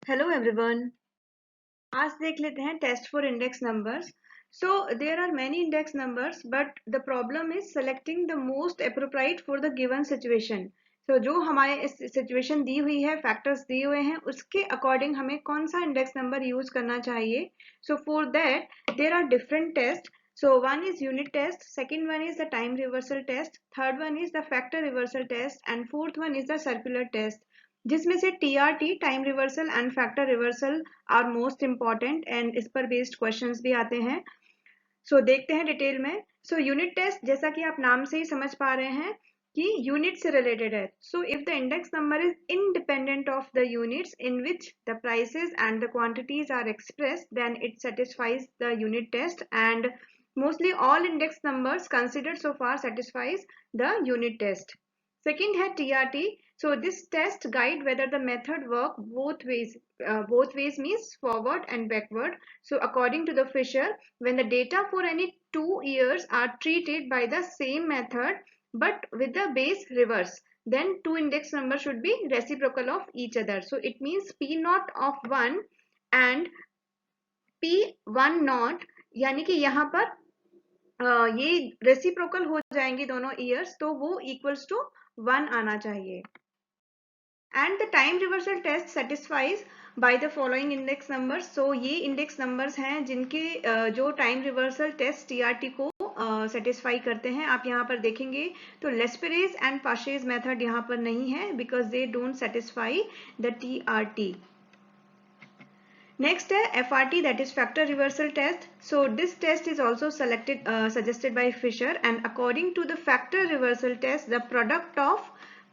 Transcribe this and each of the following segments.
Hello everyone. आज देख लेते हैं test for index numbers. So there are many index numbers but the problem is selecting the most appropriate for the given situation. So जो हमारे इस situation दी हुई है, फैक्टर्स दिए हुए हैं, उसके अकॉर्डिंग हमें कौन सा इंडेक्स नंबर यूज करना चाहिए। So for that there are different test. So one is unit test, second one is the time reversal test, third one is the factor reversal test, and fourth one is the circular test. जिसमें से TRT time reversal and factor reversal are most important and इस पर based questions भी आते हैं. सो देखते हैं detail में. सो यूनिट टेस्ट, जैसा कि आप नाम से ही समझ पा रहे हैं कि यूनिट से रिलेटेड है. So if the index number is independent of the units in which the prices and the quantities are expressed, then it satisfies the unit test, and mostly all index numbers considered so far satisfies the unit test. Second है TRT. So this test guide whether the method work both ways. Both ways means forward and backward. So according to the Fisher, when the data for any 2 years are treated by the same method but with the base reverse, then two index numbers should be reciprocal of each other. So it means P naught of 1 and P1 naught, यानी कि यहाँ पर ये reciprocal हो जाएंगे दोनों years, तो वो इक्वल्स टू 1 आना चाहिए. And the time reversal test satisfies by the following index numbers. So ये इंडेक्स नंबर्स हैं जिनके जो टाइम रिवर्सल टेस्ट TRT को सेटिस्फाई करते हैं. आप यहाँ पर देखेंगे तो लेस्पेरेज एंड पाशेज मेथड यहाँ पर नहीं है because they don't satisfy the TRT. Next है FRT, that is factor reversal test. So this test is also suggested by Fisher, and according to the factor reversal test, the product of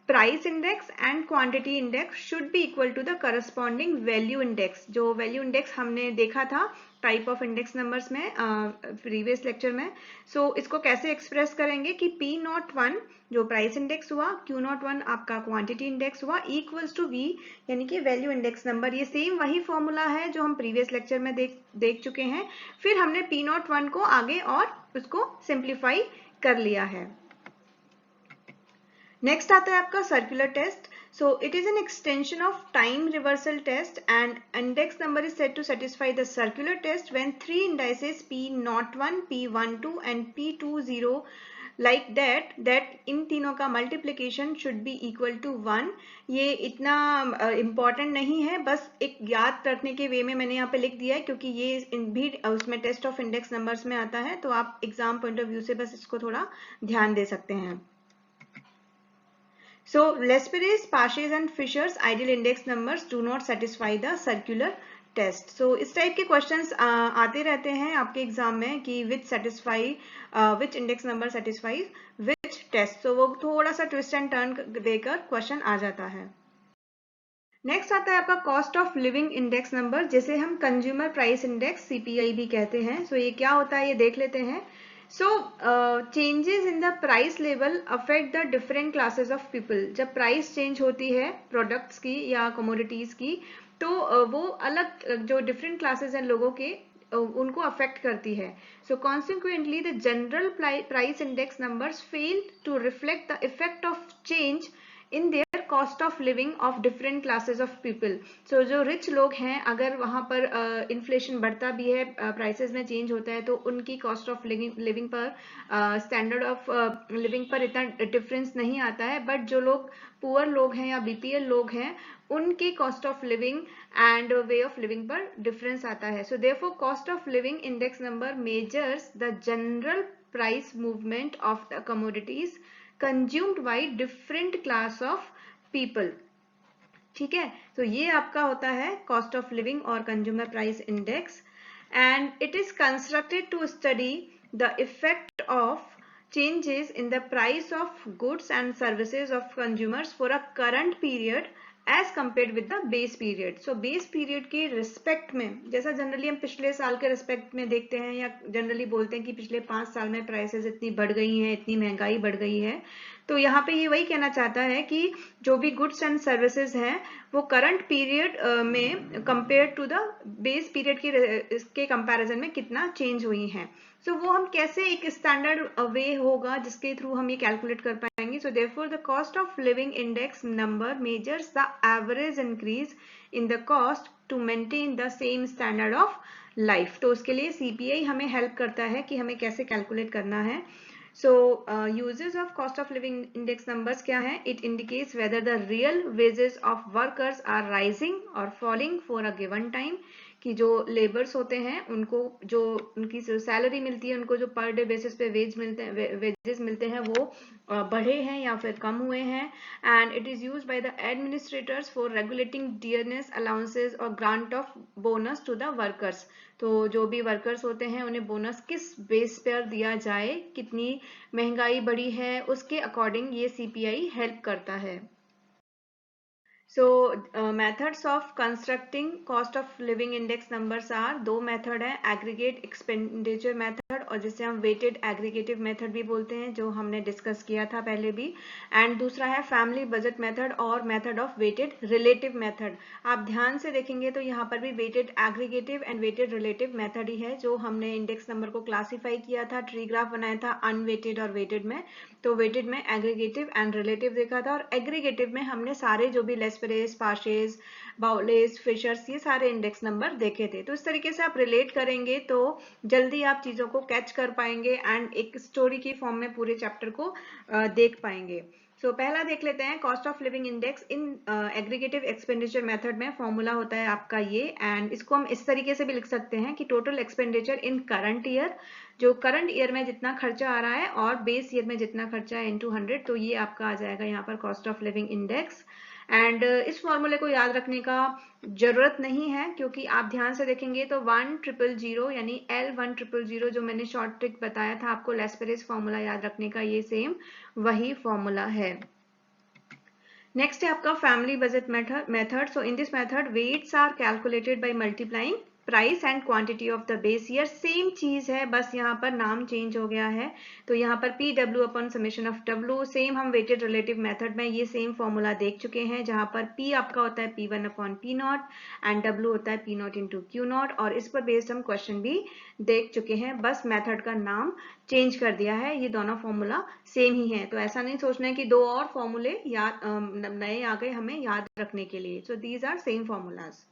price index and quantity index should be equal to the corresponding value index. जो value index हमने देखा था type of index numbers में previous lecture में. सो इसको कैसे express करेंगे कि P01 जो प्राइस इंडेक्स हुआ, Q01 आपका क्वांटिटी इंडेक्स हुआ, इक्वल्स टू V यानी कि वैल्यू इंडेक्स नंबर. ये सेम वही फॉर्मूला है जो हम प्रीवियस लेक्चर में देख चुके हैं. फिर हमने P01 को आगे और उसको सिंप्लीफाई कर लिया है. नेक्स्ट आता है आपका circular test. So it is an extension of time reversal test, and index number is said to satisfy the circular test when three indices P01, P12 and P20 like that इन तीनों का multiplication should be equal to 1. ये इतना important नहीं है, बस एक याद रखने के वे में मैंने यहाँ पे लिख दिया है क्योंकि ये भी उसमें टेस्ट ऑफ इंडेक्स नंबर्स में आता है, तो आप एग्जाम पॉइंट ऑफ व्यू से बस इसको थोड़ा ध्यान दे सकते हैं. So Lesperance, Paches and Fisher's ideal index numbers do not satisfy the circular test. So इस टाइप के क्वेश्चंस आते रहते हैं आपके एग्जाम में कि which index number satisfies which test. So वो थोड़ा सा ट्विस्ट एंड टर्न देकर क्वेश्चन आ जाता है. नेक्स्ट आता है आपका cost of living index number, जिसे हम कंज्यूमर प्राइस इंडेक्स CPI भी कहते हैं. सो ये क्या होता है ये देख लेते हैं. So changes in the price level affect the different classes of people. जब प्राइस चेंज होती है प्रोडक्ट्स की या कमोडिटीज की, तो वो अलग जो डिफरेंट क्लासेस हैं लोगों के उनको अफेक्ट करती है. So consequently the general price index numbers fail to reflect the effect of change in their cost of living of different classes of people. So जो रिच लोग हैं, अगर वहाँ पर इन्फ्लेशन बढ़ता भी है, प्राइसेस में चेंज होता है, तो उनकी कॉस्ट ऑफ लिविंग पर, स्टैंडर्ड ऑफ लिविंग पर इतना डिफरेंस नहीं आता है. बट जो लोग पुअर लोग हैं या BPL लोग हैं, उनके cost of living and way of living पर डिफरेंस आता है. So therefore cost of living index number measures the general price movement of the commodities consumed by different class of people. ठीक है, तो ये आपका होता है कॉस्ट ऑफ लिविंग और consumer price index, and it is constructed to study the effect of changes in the price of goods and services of consumers for a current period as compared with the base period. So base period के respect में, जैसा generally हम पिछले साल के respect में देखते हैं या जनरली बोलते हैं कि पिछले 5 साल में प्राइसेस इतनी बढ़ गई हैं, इतनी महंगाई बढ़ गई है, तो यहाँ पे ये वही कहना चाहता है कि जो भी गुड्स एंड सर्विसेज हैं वो करंट पीरियड में compare to the base period के कंपैरिजन में कितना चेंज हुई हैं. सो वो हम कैसे, एक स्टैंडर्ड वे होगा जिसके थ्रू हम ये कैलकुलेट कर पाएंगे. So therefore the cost of living index number measures the average increase in the cost to maintain the same standard of life. तो उसके लिए CPI हमें हेल्प करता है कि हमें कैसे कैलकुलेट करना है. So uses of cost of living index numbers क्या है? It indicates whether the real wages of workers are rising or falling for a given time. कि जो लेबर्स होते हैं उनको जो उनकी सैलरी मिलती है, उनको जो पर डे बेसिस पे वेजेस मिलते हैं वो बढ़े हैं या फिर कम हुए हैं. And it is used by the administrators for regulating dearness allowances और grant of bonus to the workers. तो जो भी वर्कर्स होते हैं उन्हें बोनस किस बेस पर दिया जाए, कितनी महंगाई बढ़ी है, उसके अकॉर्डिंग ये CPI हेल्प करता है. So methods of constructing cost of living index numbers are, दो मेथड है, एग्रीगेट एक्सपेंडिचर मेथड और जिसे हम वेटेड एग्रीगेटिव मेथड भी बोलते हैं, जो हमने डिस्कस किया था पहले भी. एंड दूसरा है फैमिली बजट मेथड और method of weighted relative method. आप ध्यान से देखेंगे तो यहाँ पर भी weighted aggregative and weighted relative method ही है जो हमने इंडेक्स नंबर को क्लासीफाई किया था, ट्री ग्राफ बनाया था अनवेटेड और वेटेड में. तो वेटेड में एग्रीगेटिव एंड रिलेटिव देखा था और एग्रीगेटिव में हमने सारे जो भी लेस्परेस, पार्शेस, बाउलेस, फिशर्स, ये सारे इंडेक्स नंबर देखे थे. तो इस तरीके से आप रिलेट करेंगे तो जल्दी आप चीजों को कैच कर पाएंगे एंड एक स्टोरी की फॉर्म में पूरे चैप्टर को देख पाएंगे. सो पहला देख लेते हैं cost of living index in aggregative expenditure method में. फॉर्मूला होता है आपका ये, एंड इसको हम इस तरीके से भी लिख सकते हैं कि total expenditure in current year, जो करंट ईयर में जितना खर्चा आ रहा है और बेस ईयर में जितना खर्चा है इनटू 100, तो ये आपका आ जाएगा यहाँ पर cost of living index. And इस फॉर्मूले को याद रखने का जरूरत नहीं है क्योंकि आप ध्यान से देखेंगे तो 1000 यानी L1000 जो मैंने शॉर्ट ट्रिक बताया था आपको लेस्परेस फॉर्मूला याद रखने का, ये सेम वही फॉर्मूला है. नेक्स्ट है आपका family budget method. So in this method weights are calculated by multiplying price and quantity of the base year. Same चीज है, बस यहाँ पर नाम चेंज हो गया है. तो यहाँ पर PW upon summation of W. Same हम वेटेड रिलेटिव मेथड में ये सेम फॉर्मूला देख चुके हैं जहाँ पर P आपका होता है P1 upon P0 and W होता है P0 इंटू Q0, और इस पर बेस्ड हम क्वेश्चन भी देख चुके हैं, बस मेथड का नाम चेंज कर दिया है. ये दोनों फॉर्मूला सेम ही है, तो ऐसा नहीं सोचना है कि दो और फॉर्मूले याद नए आ गए हमें याद रखने के लिए. So these are same formulas.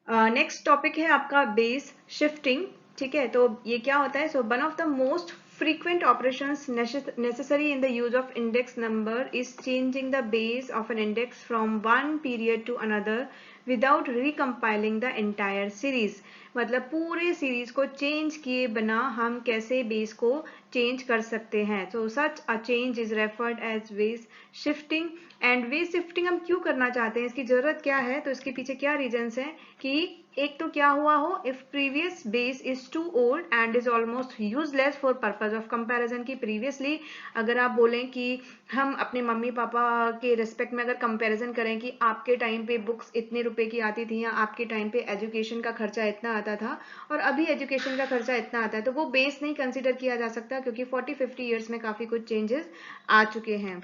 Next topic है आपका बेस शिफ्टिंग. ठीक है, तो ये क्या होता है? So one of the most frequent operations necessary in the use of index number is changing the base of an index from one period to another without recompiling the entire series. मतलब पूरे series को change किए बिना हम कैसे base को change कर सकते हैं. So such a change is referred as base shifting. And base shifting हम क्यों करना चाहते हैं, इसकी जरूरत क्या है, तो इसके पीछे क्या रीजंस हैं कि एक तो क्या हुआ हो, if previous base is too old and is almost useless for purpose of comparison. की प्रीवियसली अगर आप बोलें कि हम अपने मम्मी पापा के रिस्पेक्ट में अगर कंपैरिजन करें कि आपके टाइम पे बुक्स इतने रुपए की आती थी या आपके टाइम पे एजुकेशन का खर्चा इतना आता था और अभी एजुकेशन का खर्चा इतना आता है, तो वो बेस नहीं कंसिडर किया जा सकता क्योंकि 40-50 ईयर्स में काफी कुछ चेंजेस आ चुके हैं.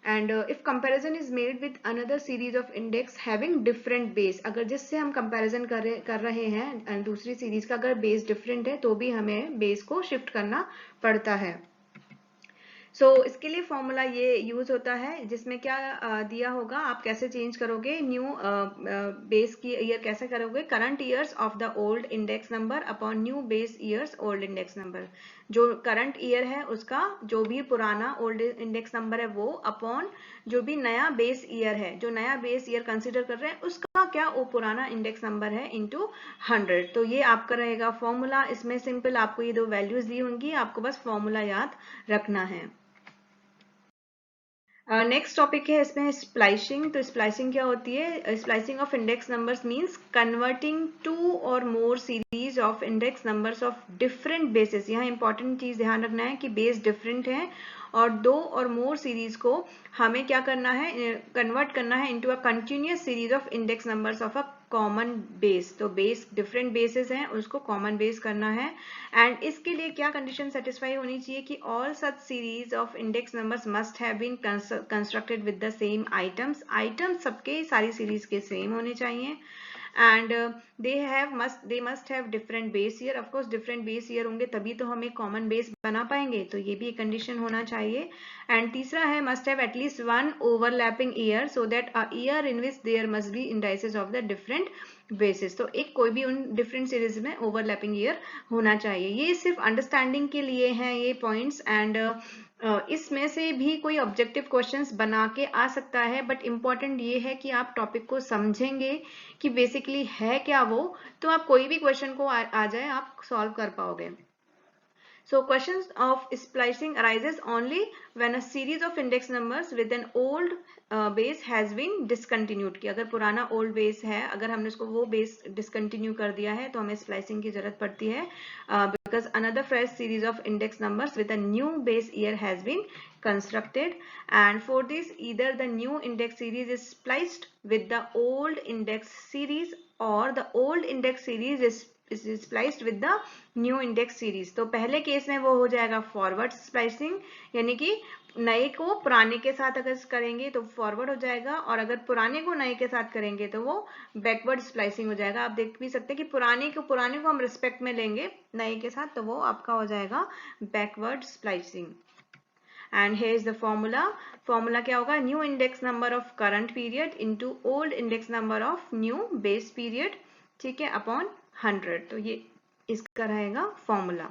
And if comparison is made with another series of index having different base, अगर जिससे हम comparison कर रहे हैं दूसरी सीरीज का अगर बेस डिफरेंट है तो भी हमें बेस को शिफ्ट करना पड़ता है. इसके लिए फॉर्मूला ये यूज होता है जिसमें क्या दिया होगा, आप कैसे चेंज करोगे न्यू बेस की ईयर कैसे करोगे, current years of the old index number upon new base years old index number. जो करंट ईयर है उसका जो भी पुराना ओल्ड इंडेक्स नंबर है वो अपॉन जो भी नया बेस ईयर है, जो नया बेस ईयर कंसिडर कर रहे हैं उसका क्या वो पुराना इंडेक्स नंबर है इंटू 100. तो ये आपका रहेगा फॉर्मूला. इसमें सिंपल आपको ये दो वैल्यूज दी होंगी, आपको बस फॉर्मूला याद रखना है. नेक्स्ट टॉपिक है इसमें स्प्लाइसिंग. तो स्प्लाइसिंग क्या होती है? Splicing of index numbers means converting 2 और more series of index numbers of different basis. यहाँ इंपॉर्टेंट चीज ध्यान रखना है कि बेस डिफरेंट है और 2 और मोर सीरीज को हमें क्या करना है, कन्वर्ट करना है into a continuous series of index numbers of a common base. तो बेस डिफरेंट बेसिस हैं उसको कॉमन बेस करना है. एंड इसके लिए क्या कंडीशन सेटिस्फाई होनी चाहिए कि all such series of index numbers must have been constructed with the same items. Items सबके सारी सीरीज के सेम होने चाहिए. And they must have different base year, of course different base year होंगे तभी तो हम एक कॉमन बेस बना पाएंगे, तो ये भी एक कंडीशन होना चाहिए। एंड तीसरा है must have at least one overlapping year so that a year in which there must be indices of the different basis, तो एक कोई भी उन डिफरेंट सीरीज में ओवरलैपिंग ईयर होना चाहिए। ये सिर्फ अंडरस्टैंडिंग के लिए हैं ये पॉइंट्स, एंड इसमें से भी कोई ऑब्जेक्टिव क्वेश्चंस बना के आ सकता है, बट इम्पॉर्टेंट ये है कि आप टॉपिक को समझेंगे कि बेसिकली है क्या वो, तो आप कोई भी क्वेश्चन को आ जाए आप सॉल्व कर पाओगे। So questions of splicing arises only when a series of index numbers with an old base has been discontinued, कि अगर पुराना old base है, अगर हमने उसको वो base discontinue कर दिया है तो हमें splicing की जरूरत पड़ती है, because another fresh series of index numbers with a new base year has been constructed, and for this either the new index series is spliced with the old index series or the old index series is spliced with the new index series. तो पहले case में वो हो जाएगा forward splicing, यानी कि नए को पुराने के साथ अगर करेंगे तो फॉरवर्ड हो जाएगा, और अगर पुराने को नए के साथ करेंगे तो वो बैकवर्ड स्प्लाइसिंग हो जाएगा। आप देख भी सकते हैं कि पुराने को हम रिस्पेक्ट में लेंगे नए के साथ, तो वो आपका हो जाएगा backward splicing. And here is the formula क्या होगा, new index number of current period into old index number of new base period, ठीक है, अपॉन 100, तो ये इसका रहेगा फॉर्मूला।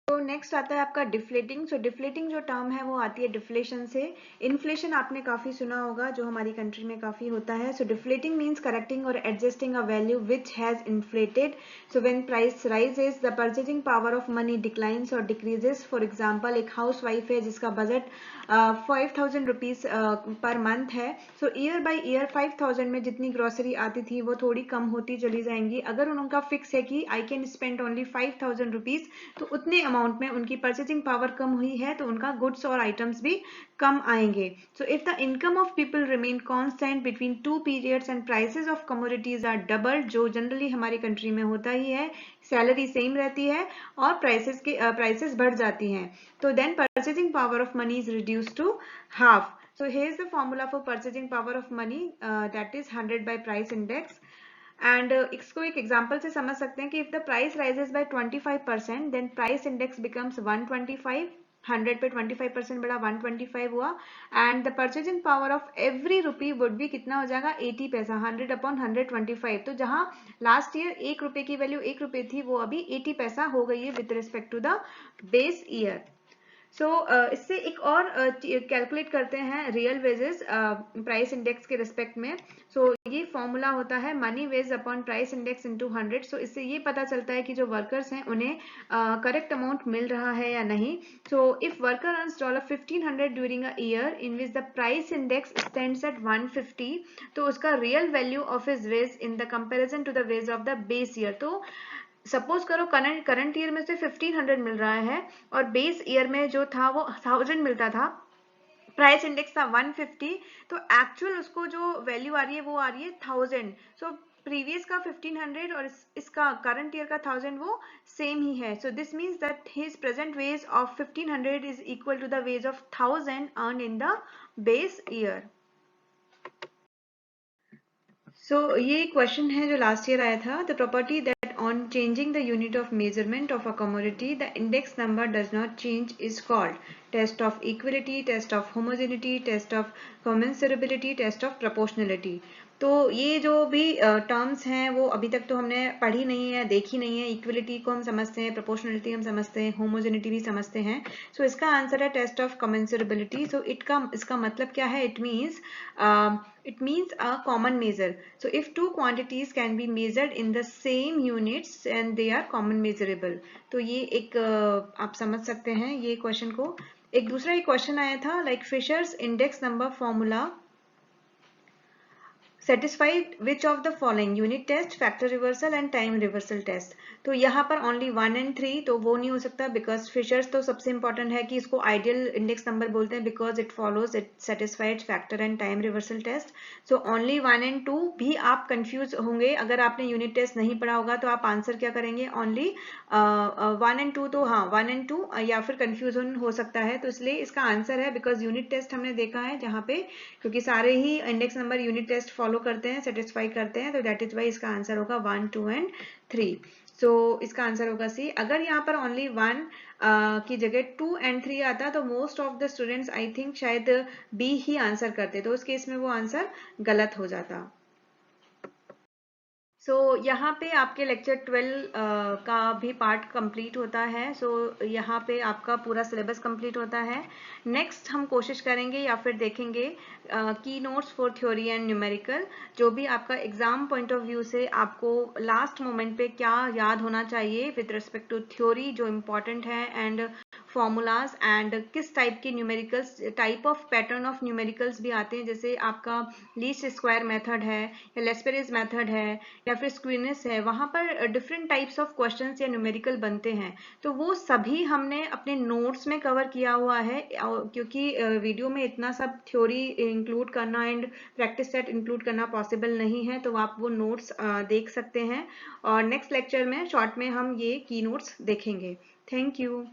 तो नेक्स्ट आता है आपका डिफ्लेटिंग। सो डिफ्लेटिंग जो टर्म है वो आती है डिफ्लेशन से। इन्फ्लेशन आपने काफी सुना होगा, जो हमारी कंट्री में काफी होता है। सो डिफ्लेटिंग मीन्स करेक्टिंग और adjusting a value which has inflated. So when price rises the purchasing power of money declines और डिक्रीजेस। फॉर एग्जांपल एक हाउस वाइफ है जिसका बजट 5000 रुपीज पर मंथ है। सो ईयर बाय ईयर 5000 में जितनी grocery आती थी वो थोड़ी कम होती चली जाएंगी। अगर उनका फिक्स है कि I can spend only 5000 rupees, तो उतने अमाउंट में उनकी परचेजिंग पावर कम हुई है तो उनका गुड्स और आइटम्स भी कम आएंगे। So if the income of people remain constant between two periods and prices of commodities are double, जो जनरली हमारी कंट्री में होता ही है, सैलरी सेम रहती है और प्राइसेस बढ़ जाती हैं, तो then purchasing power of money is reduced to half. So here is the formula for purchasing power of money, that is 100 by price index. And इसको एक एग्जांपल से समझ सकते हैं कि if the price rises by 25% then price index becomes 125, 100 पे 25% बढ़ा 125 हुआ, and the purchasing power of every rupee would be कितना हो जाएगा 80 पैसा, 100 upon 125। तो जहां लास्ट ईयर 1 रुपए की वैल्यू 1 रुपए थी वो अभी 80 पैसा हो गई है with respect to the base year. So इससे एक और कैलकुलेट करते हैं रियल वेजेस प्राइस इंडेक्स के रिस्पेक्ट में। सो ये फॉर्मूला होता है money wage upon price index into 100। So इससे ये पता चलता है कि जो वर्कर्स हैं उन्हें करेक्ट अमाउंट मिल रहा है या नहीं। So if worker earns $1500 during a year in which the price index stands at 150, तो उसका real value of his wage in the comparison to the wage of the base year. तो suppose करो current year में से 1500 मिल रहा है और base year में जो था वो 1000 मिलता था, प्राइस इंडेक्स था 150, तो एक्चुअल उसको जो वैल्यू आ रही है वो आ रही है 1000। सो प्रीवियस का 1500 और इसका करंट ईयर का 1000 वो सेम ही है। So this means that his present wage of 1500 is equal to the wage of 1000 earn in the base year. So ये क्वेश्चन है जो लास्ट ईयर आया था। The property that on changing the unit of measurement of a commodity the index number does not change is called test of equality, test of homogeneity, test of commensurability, test of proportionality। तो ये जो भी terms हैं वो अभी तक तो हमने पढ़ी नहीं है, देखी नहीं है। इक्वलिटी को हम समझते हैं, प्रोपोर्शनलिटी हम समझते हैं, होमोजेनिटी भी समझते हैं। सो इसका आंसर है टेस्ट ऑफ कमेंसरेबिलिटी। सो इसका मतलब क्या है, it means a common measure. So if two quantities can be measured in the same units and they are common measurable. तो ये एक आप समझ सकते हैं ये क्वेश्चन को। एक दूसरा एक क्वेश्चन आया था like Fisher's index number formula satisfied which of the following unit test, factor reversal and time reversal test। तो यहाँ पर only 1 and 3 तो वो नहीं हो सकता, because फिशर्स तो सबसे important है कि इसको आइडियल इंडेक्स नंबर बोलते हैं, because it follows it satisfied factor and time reversal test। so only 1 and 2 भी आप कंफ्यूज होंगे अगर आपने यूनिट टेस्ट नहीं पढ़ा होगा, तो आप आंसर क्या करेंगे, ओनली 1 and 2। तो हाँ 1 and 2 या फिर कंफ्यूजन हो सकता है, तो इसलिए इसका आंसर है बिकॉज यूनिट टेस्ट हमने देखा है जहाँ पे, क्योंकि सारे ही index number unit test follow follow करते हैं, सेटिस्फाई करते हैं, तो दैट इज वाई इसका आंसर होगा 1, 2 एंड 3। सो इसका आंसर होगा सी। अगर यहाँ पर ओनली 1 की जगह 2 एंड 3 आता तो most of the students I think शायद बी ही आंसर करते, तो उस केस में वो आंसर गलत हो जाता। यहाँ पे आपके लेक्चर 12 का भी पार्ट कंप्लीट होता है। यहाँ पे आपका पूरा सिलेबस कंप्लीट होता है। नेक्स्ट हम कोशिश करेंगे या फिर देखेंगे की notes for theory and numerical, जो भी आपका एग्जाम पॉइंट ऑफ व्यू से आपको लास्ट मोमेंट पे क्या याद होना चाहिए विद रिस्पेक्ट टू थ्योरी जो इम्पोर्टेंट है, एंड फॉर्मूलाज, एंड किस टाइप के numericals, type of pattern of numericals भी आते हैं, जैसे आपका लीस्ट स्क्वायर मेथड है या लेस्पेरेज मेथड है या फिर स्क्वीनेस है, वहां पर डिफरेंट टाइप्स ऑफ क्वेश्चंस या न्यूमेरिकल बनते हैं। तो वो सभी हमने अपने नोट्स में कवर किया हुआ है, क्योंकि वीडियो में इतना सब थ्योरी इंक्लूड करना एंड प्रैक्टिस सेट इंक्लूड करना पॉसिबल नहीं है, तो आप वो नोट्स देख सकते हैं। और नेक्स्ट लेक्चर में शॉर्ट में हम ये की नोट्स देखेंगे। Thank you.